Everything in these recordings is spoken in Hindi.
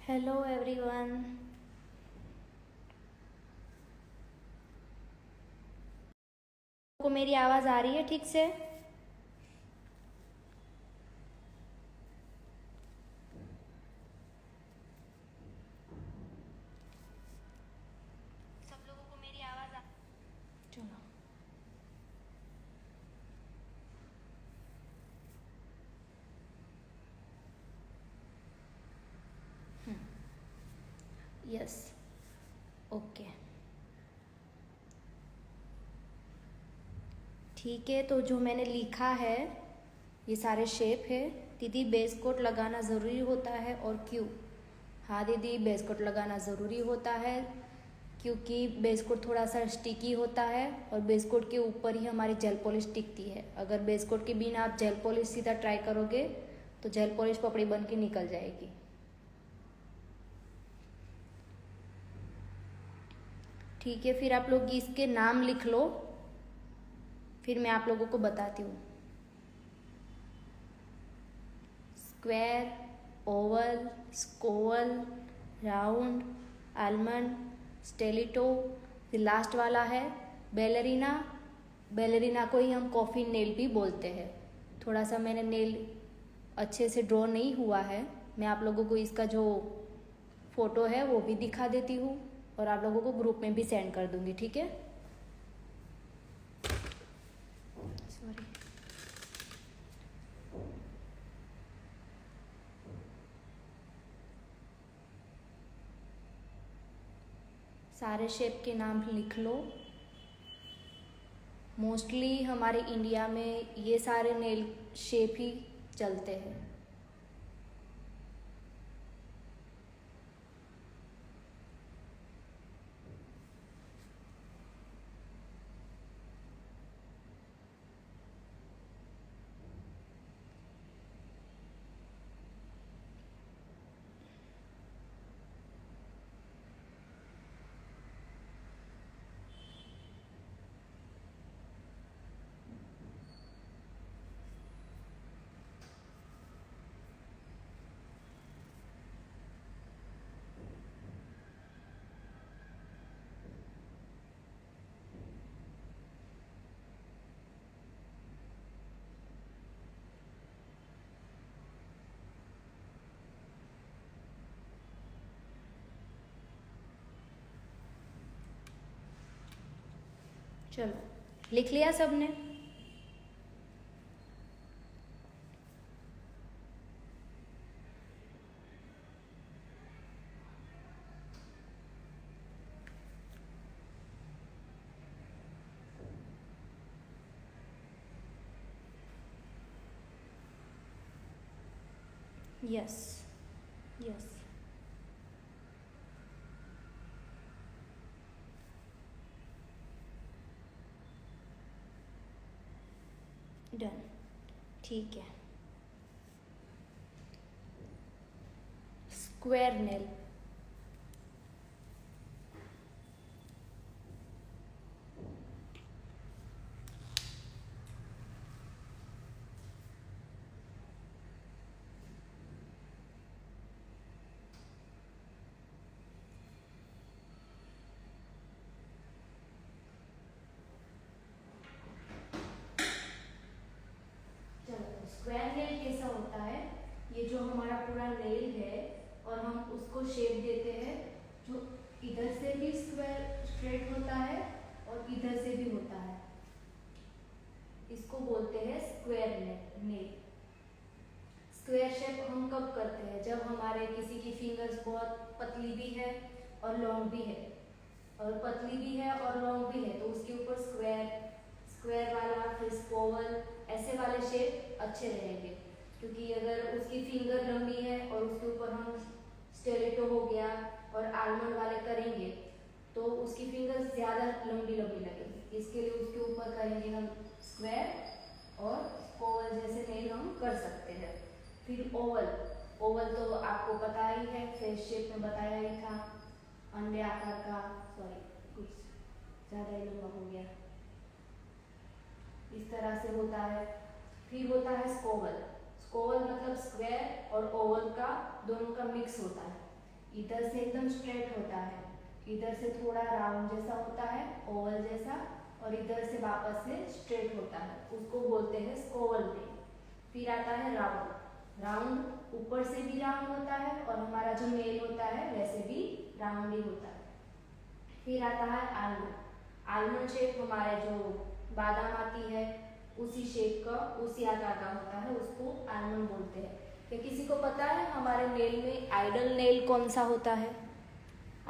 Hello everyone. को मेरी आवाज़ आ रही है ठीक से? सब लोगों को मेरी आवाज़ आ चलो। यस, ओके, ठीक है। तो जो मैंने लिखा है ये सारे शेप है। दीदी बेस कोट लगाना ज़रूरी होता है और क्यों? हाँ दीदी, बेस कोट लगाना ज़रूरी होता है क्योंकि बेस कोट थोड़ा सा स्टिकी होता है और बेस कोट के ऊपर ही हमारी जेल पॉलिश टिकती है। अगर बेस कोट के बिना आप जेल पॉलिश सीधा ट्राई करोगे तो जेल पॉलिश पपड़ी बन के निकल जाएगी। ठीक है, फिर आप लोग इसके नाम लिख लो, फिर मैं आप लोगों को बताती हूँ। स्क्वायर, ओवल, स्कोवल, राउंड, आलमंड, स्टेलिटो, फिर लास्ट वाला है बैलरीना। बैलरीना को ही हम कॉफी नेल भी बोलते हैं। थोड़ा सा मैंने नेल अच्छे से ड्रॉ नहीं हुआ है, मैं आप लोगों को इसका जो फोटो है वो भी दिखा देती हूँ और आप लोगों को ग्रुप में भी सेंड कर दूंगी, ठीक है? सॉरी। सारे शेप के नाम लिख लो। मोस्टली हमारे इंडिया में ये सारे नेल शेप ही चलते हैं। चलो, लिख लिया सबने? यस यस, डन, ठीक है। स्क्वायर नेल, स्क्वायर नेल कैसा होता है? ये जो हमारा पूरा नेल है और हम उसको शेप देते हैं, जो इधर से भी स्क्वायर स्ट्रेट होता है और इधर से भी होता है, इसको बोलते हैं स्क्वायर नेल। स्क्वायर शेप हम कब करते हैं? जब हमारे किसी की फिंगर्स बहुत पतली भी है और लॉन्ग भी है, और पतली भी है और लॉन्ग भी है, तो उसके ऊपर स्क्वायर स्क्वायर वाला, फिर स्कोवल, ऐसे वाले शेप अच्छे रहेंगे। क्योंकि अगर उसकी फिंगर लंबी है और उसके ऊपर हम स्टेलेटो हो गया और आलमंड वाले करेंगे तो उसकी फिंगर ज़्यादा लंबी लंबी लगेगी। इसके लिए उसके ऊपर करेंगे हम स्क्वायर और ओवल जैसे नेल हम कर सकते हैं। फिर ओवल, ओवल तो आपको पता ही है, फेस शेप में बताया ही था, अंडे आकार का। सॉरी, कुछ ज़्यादा ही लंबा हो गया, इस तरह से होता है। फिर होता है स्कोवल। स्कोवल मतलब स्क्वायर और ओवल का दोनों का मिक्स होता है। इधर से एकदम स्ट्रेट होता है, इधर से थोड़ा राउंड जैसा होता है, ओवल जैसा, और इधर से वापस से स्ट्रेट होता है, उसको बोलते हैं स्कोवल नेल। फिर आता है राउंड। राउंड ऊपर से भी राउंड होता है और हमारा जो नेल होता है वैसे भी राउंड ही होता है। फिर आता है आलमंड। आलमंड शेप हमारे जो बादाम आती है उसी शेप का, उसी आकार का होता है, उसको आलमंड बोलते हैं। क्या किसी को पता है हमारे नेल में आइडल नेल कौन सा होता है?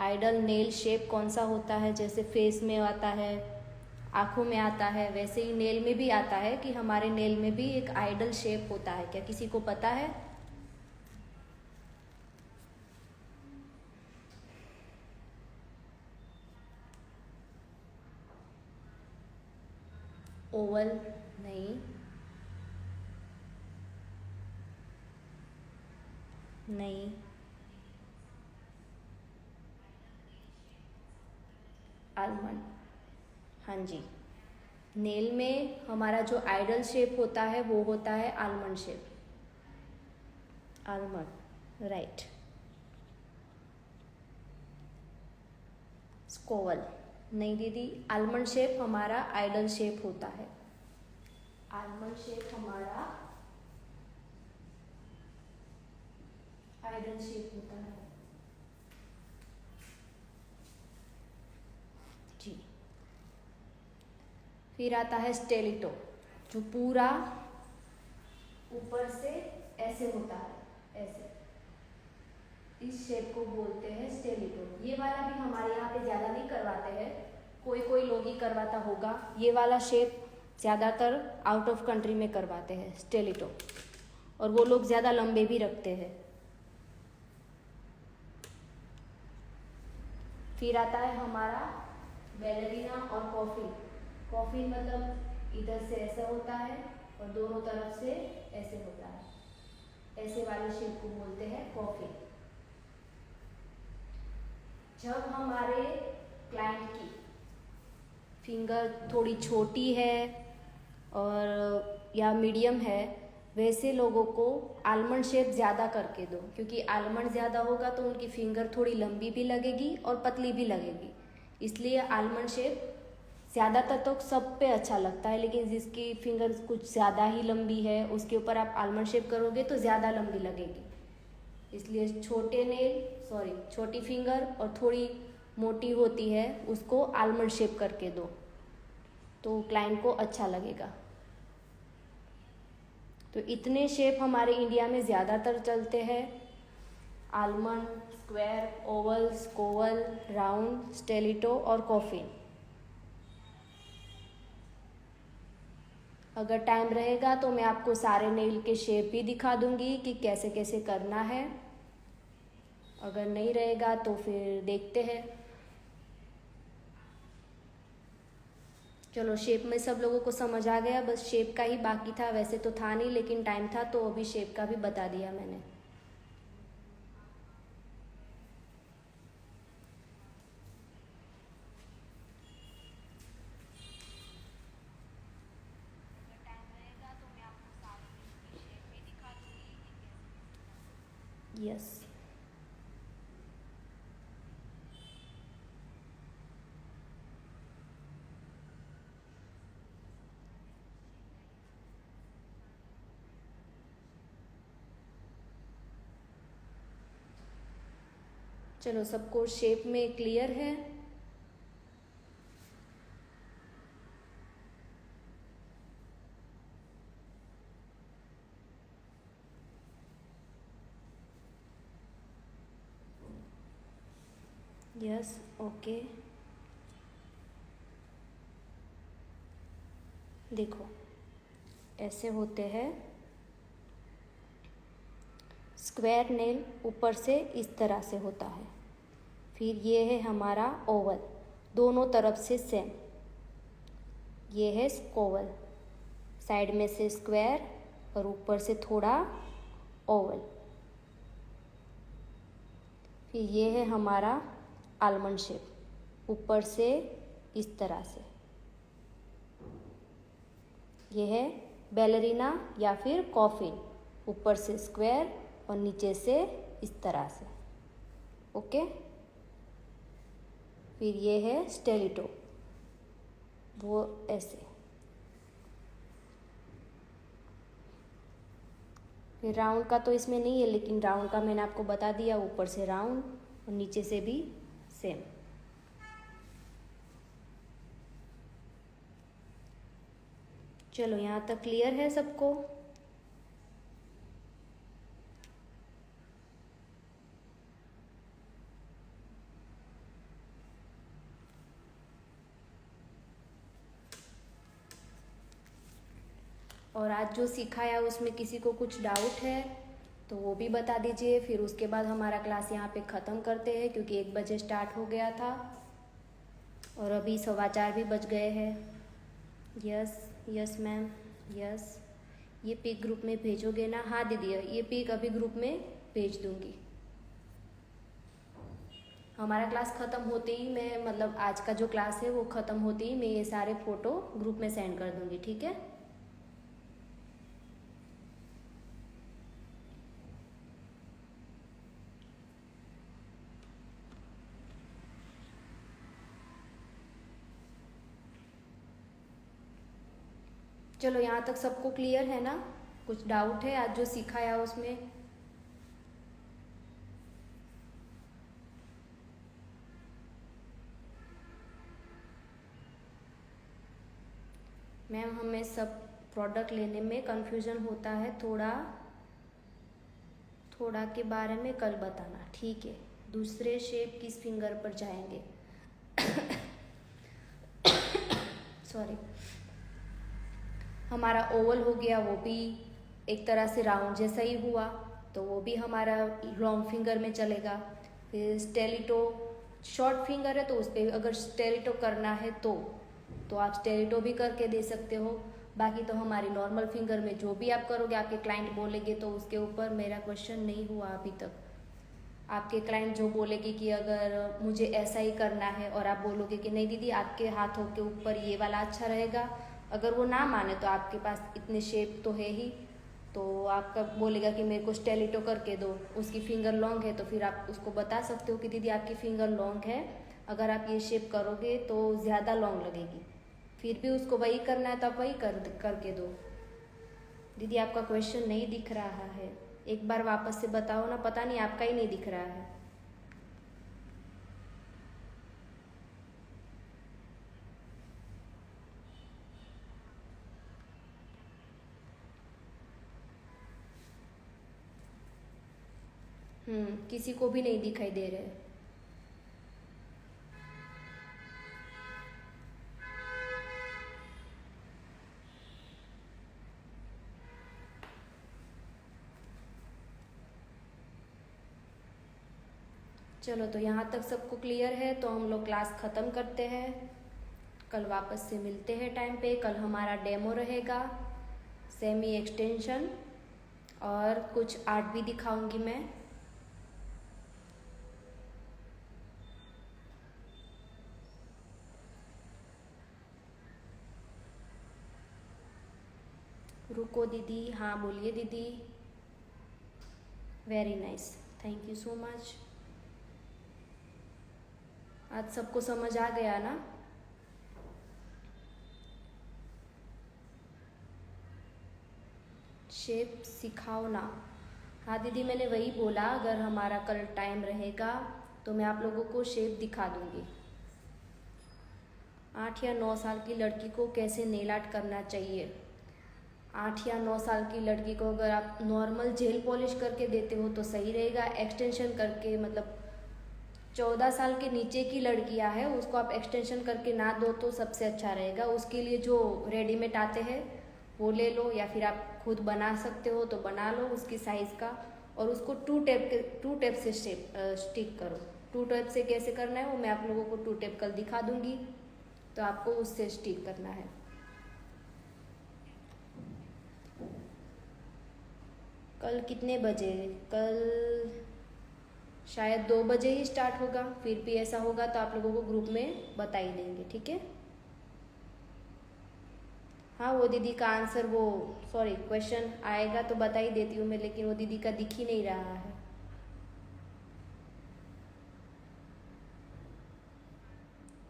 आइडल नेल शेप कौन सा होता है? जैसे फेस में आता है, आँखों में आता है, वैसे ही नेल में भी आता है कि हमारे नेल में भी एक आइडल शेप होता है। क्या किसी को पता है? ओवल नहीं, नहीं, आलमंड। हाँ जी, नेल में हमारा जो आइडल शेप होता है वो होता है आलमंड शेप। Almond, right. स्कोवल नहीं दीदी, आलमंड शेप हमारा आइडल शेप होता है। आलमंड शेप हमारा आइडल शेप होता है जी। फिर आता है स्टेलिटो, जो पूरा ऊपर से ऐसे होता है, ऐसे, इस शेप को बोलते हैं स्टेलिटो। ये वाला भी हमारे यहाँ पे ज़्यादा नहीं करवाते हैं, कोई कोई लोग ही करवाता होगा। ये वाला शेप ज़्यादातर आउट ऑफ कंट्री में करवाते हैं स्टेलिटो, और वो लोग ज़्यादा लंबे भी रखते हैं। फिर आता है हमारा बैलेरिना और कॉफिन। कॉफिन मतलब इधर से ऐसा होता है और दोनों तरफ से ऐसे होता है, ऐसे वाले शेप को बोलते हैं कॉफिन। जब हमारे क्लाइंट की फिंगर थोड़ी छोटी है और या मीडियम है, वैसे लोगों को आलमंड शेप ज़्यादा करके दो, क्योंकि आलमंड ज़्यादा होगा तो उनकी फिंगर थोड़ी लंबी भी लगेगी और पतली भी लगेगी। इसलिए आलमंड शेप ज़्यादातर तो सब पे अच्छा लगता है, लेकिन जिसकी फिंगर कुछ ज़्यादा ही लंबी है उसके ऊपर आप आलमंड शेप करोगे तो ज़्यादा लंबी लगेगी। इसलिए छोटी फिंगर और थोड़ी मोटी होती है उसको आलमंड शेप करके दो, तो क्लाइंट को अच्छा लगेगा। तो इतने शेप हमारे इंडिया में ज़्यादातर चलते हैं: आलमंड, स्क्वायर, ओवल, स्कोवल, राउंड, स्टेलिटो और कॉफिन। अगर टाइम रहेगा तो मैं आपको सारे नेल के शेप भी दिखा दूंगी कि कैसे कैसे करना है। अगर नहीं रहेगा तो फिर देखते हैं। चलो, शेप में सब लोगों को समझ आ गया, बस शेप का ही बाकी था। वैसे तो था नहीं, लेकिन टाइम था तो अभी शेप का भी बता दिया मैंने। यस, चलो, सबको शेप में क्लियर है? Yes, okay. देखो, ऐसे होते हैं स्क्वायर नेल, ऊपर से इस तरह से होता है। फिर ये है हमारा ओवल, दोनों तरफ से सेम। ये है स्कोवल, साइड में से स्क्वायर और ऊपर से थोड़ा ओवल। फिर ये है हमारा आलमंड शेप, ऊपर से इस तरह से। ये है बैलेरिना या फिर कॉफिन, ऊपर से स्क्वायर और नीचे से इस तरह से। ओके। फिर ये है स्टेलिटो, वो ऐसे। फिर राउंड का तो इसमें नहीं है, लेकिन राउंड का मैंने आपको बता दिया, ऊपर से राउंड और नीचे से भी सेम। चलो यहाँ तक क्लियर है सबको? और आज जो सिखाया उसमें किसी को कुछ डाउट है तो वो भी बता दीजिए। फिर उसके बाद हमारा क्लास यहाँ पे ख़त्म करते हैं, क्योंकि 1 बजे स्टार्ट हो गया था और अभी 4:15 भी बज गए हैं। Yes yes ma'am, yes. ये पिक ग्रुप में भेजोगे ना? हाँ दीदी, ये पिक अभी ग्रुप में भेज दूँगी। हमारा क्लास ख़त्म होते ही मैं, मतलब आज का जो क्लास है वो ख़त्म होते ही मैं ये सारे फ़ोटो ग्रुप में सेंड कर दूँगी, ठीक है? चलो यहाँ तक सबको क्लियर है ना? कुछ डाउट है आज जो सिखाया उसमें? मैम हमें सब प्रोडक्ट लेने में कंफ्यूजन होता है, थोड़ा के बारे में कल बताना, ठीक है? दूसरे शेप किस फिंगर पर जाएंगे? सॉरी। हमारा ओवल हो गया, वो भी एक तरह से राउंड जैसा ही हुआ, तो वो भी हमारा लॉन्ग फिंगर में चलेगा। फिर स्टेलिटो शॉर्ट फिंगर है, तो उस पर अगर स्टेलिटो करना है तो आप स्टेलिटो भी करके दे सकते हो। बाकी तो हमारी नॉर्मल फिंगर में जो भी आप करोगे, आपके क्लाइंट बोलेंगे तो उसके ऊपर मेरा क्वेश्चन नहीं हुआ अभी तक। आपके क्लाइंट जो बोलेगी कि अगर मुझे ऐसा ही करना है और आप बोलोगे कि नहीं दीदी आपके हाथों के ऊपर ये वाला अच्छा रहेगा, अगर वो ना माने तो आपके पास इतने शेप तो है ही, तो आपका बोलेगा कि मेरे को स्टेलिटो करके दो, उसकी फिंगर लॉन्ग है, तो फिर आप उसको बता सकते हो कि दीदी आपकी फिंगर लॉन्ग है, अगर आप ये शेप करोगे तो ज़्यादा लॉन्ग लगेगी। फिर भी उसको वही करना है तो आप वही करके दो। दीदी आपका क्वेश्चन नहीं दिख रहा है, एक बार वापस से बताओ ना, पता नहीं आपका ही नहीं दिख रहा है। किसी को भी नहीं दिखाई दे रहे। चलो तो यहाँ तक सबको क्लियर है, तो हम लोग क्लास ख़त्म करते हैं। कल वापस से मिलते हैं टाइम पे। कल हमारा डेमो रहेगा, सेमी एक्सटेंशन और कुछ आर्ट भी दिखाऊंगी मैं। रुको दीदी, हाँ बोलिए दीदी। Very nice, thank you so much. आज सबको समझ आ गया ना? शेप सिखाओ ना? हाँ दीदी, मैंने वही बोला, अगर हमारा कल टाइम रहेगा तो मैं आप लोगों को शेप दिखा दूंगी। 8 या 9 साल की लड़की को कैसे नेल आर्ट करना चाहिए? 8 या 9 साल की लड़की को अगर आप नॉर्मल जेल पॉलिश करके देते हो तो सही रहेगा। एक्सटेंशन करके, मतलब 14 साल के नीचे की लड़कियां हैं उसको आप एक्सटेंशन करके ना दो तो सबसे अच्छा रहेगा। उसके लिए जो रेडीमेड आते हैं वो ले लो, या फिर आप खुद बना सकते हो तो बना लो उसकी साइज़ का, और उसको टू टेप से स्टिक करो। 2 टेप से कैसे करना है वो मैं आप लोगों को 2 टेप कल दिखा दूंगी, तो आपको उससे स्टिक करना है। कल कितने बजे? कल शायद 2 बजे ही स्टार्ट होगा, फिर भी ऐसा होगा तो आप लोगों को ग्रुप में बता ही देंगे, ठीक है? हाँ वो दीदी का आंसर, वो सॉरी क्वेश्चन आएगा तो बता ही देती हूँ मैं, लेकिन वो दीदी का दिख ही नहीं रहा है।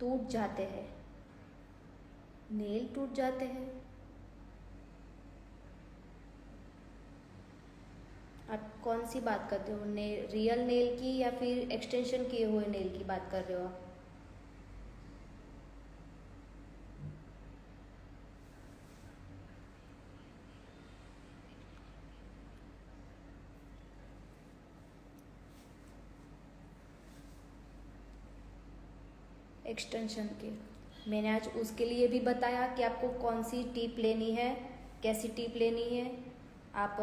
टूट जाते हैं, नेल टूट जाते हैं। आप कौन सी बात करते हो, रियल नेल की या फिर एक्सटेंशन किए हुए नेल की बात कर रहे हो आप? एक्सटेंशन के मैंने आज उसके लिए भी बताया कि आपको कौन सी टिप लेनी है, कैसी टिप लेनी है। आप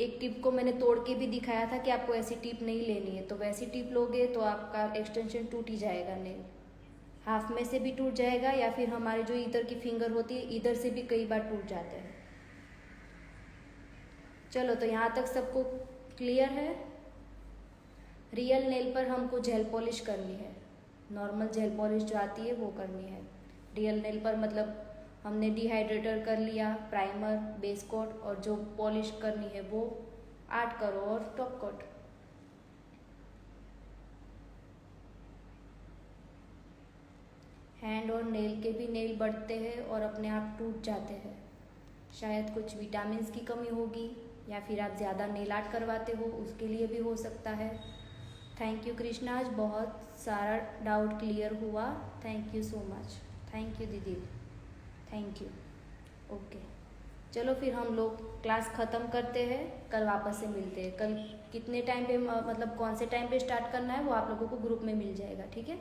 एक टिप को मैंने तोड़ के भी दिखाया था कि आपको ऐसी टिप नहीं लेनी है, तो वैसी टिप लोगे तो आपका एक्सटेंशन टूट ही जाएगा नेल। हाफ में से भी टूट जाएगा या फिर हमारे जो इधर की फिंगर होती है इधर से भी कई बार टूट जाते हैं। चलो तो यहाँ तक सबको क्लियर है। रियल नेल पर हमको जेल पॉलिश करनी है, नॉर्मल जेल पॉलिश जो आती है वो करनी है। रियल नेल पर मतलब हमने डिहाइड्रेटर कर लिया, प्राइमर, बेस कोट, और जो पॉलिश करनी है वो आर्ट करो और टॉप कोट। हैंड और नेल के भी नेल बढ़ते हैं और अपने आप टूट जाते हैं। शायद कुछ विटामिन की कमी होगी या फिर आप ज़्यादा नेल आर्ट करवाते हो, उसके लिए भी हो सकता है। थैंक यू कृष्णा, आज बहुत सारा डाउट क्लियर हुआ। Thank you so much. Thank you दीदी, थैंक यू। ओके, चलो फिर हम लोग क्लास ख़त्म करते हैं, कल वापस से मिलते हैं। कल कितने टाइम पे मतलब कौन से टाइम पे स्टार्ट करना है वो आप लोगों को ग्रुप में मिल जाएगा, ठीक है।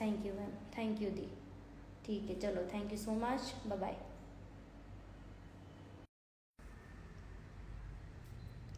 Thank you ma'am, thank you दी। ठीक है, चलो, thank you so much, bye bye.